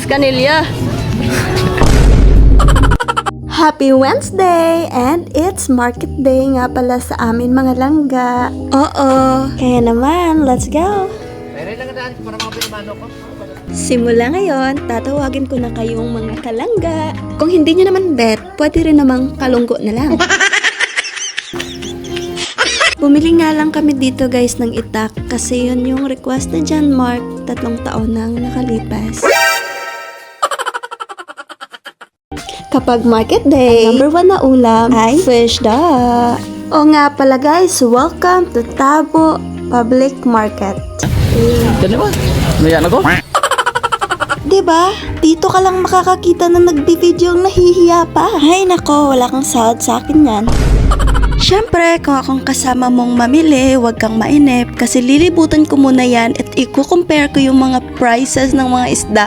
Canilla. Happy Wednesday! And it's market day nga pala sa amin mga langga. Oo, kaya naman, let's go! Simula ngayon, tatawagin ko na kayong mga kalangga. Kung hindi nyo naman bet, pwede rin namang kalunggo na lang. Bumili nga lang kami dito guys ng itak kasi yun yung request ni John Mark 3 taon nang nakalipas. Kapag market day, number 1 na ulam ay fish da. O nga pala guys, welcome to Tabo Public Market. Ganun ba? Mayan ako? Diba? Dito ka lang makakakita na nagbi-video ang nahihiya pa. Ay nako, wala kang sahod sa akin yan. Siyempre, kung akong kasama mong mamili, huwag kang mainip kasi lilibutan ko muna yan at i-compare ko yung mga prices ng mga isda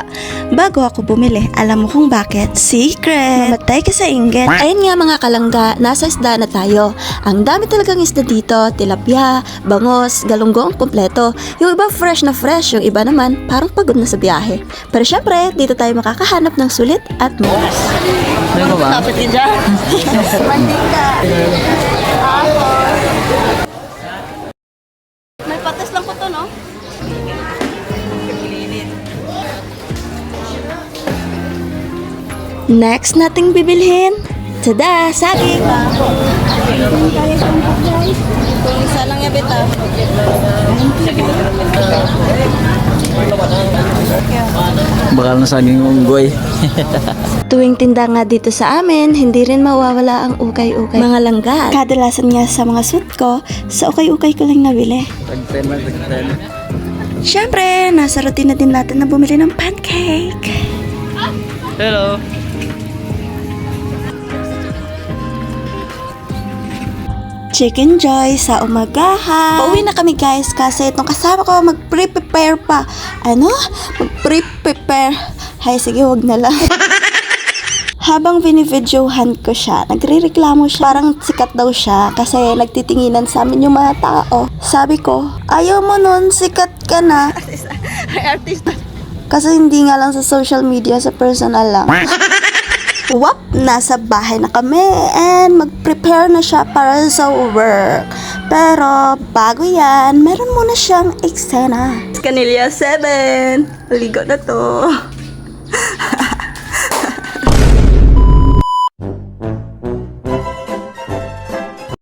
bago ako bumili. Alam mo kung bakit? Secret! Mamatay ka sa inggit. Ayun nga mga kalangga, nasa isda na tayo. Ang dami talagang isda dito, tilapia, bangos, galunggong, kompleto. Yung iba fresh na fresh, yung iba naman parang pagod na sa biyahe. Pero siyempre, dito tayo makakahanap ng sulit at mura. Ano ba? Kapit din dyan. May patas lang po to, no? Next nating bibilhin. Tada! Saging! Kung isa lang yan, beta. Bakal na saging unggoy. Tuwing tinda nga dito sa amin, hindi rin mawawala ang ukay-ukay. Mga langga. Kadalasan nga sa mga suit ko, sa ukay-ukay ko lang nabili. Tag-10 lang, tag-10. Siyempre, nasa routine na din natin na bumili ng pancake. Hello. Chicken Joy sa umagahan. Pauwi na kami guys kasi itong kasama ko mag-prepare pa. Ano? Mag-prepare. Hay, sige, wag na lang. Habang binivideohan ko siya, nagre-reklamo siya. Parang sikat daw siya kasi nagtitinginan sa amin yung mga tao. Sabi ko, ayaw mo nun, sikat ka na. Artista. Kasi hindi nga lang sa social media, sa personal lang. Wap! Nasa bahay na kami and mag-prepare na siya para sa work. Pero bago yan, meron muna siyang eksena. Canilla 7. Ligo na to.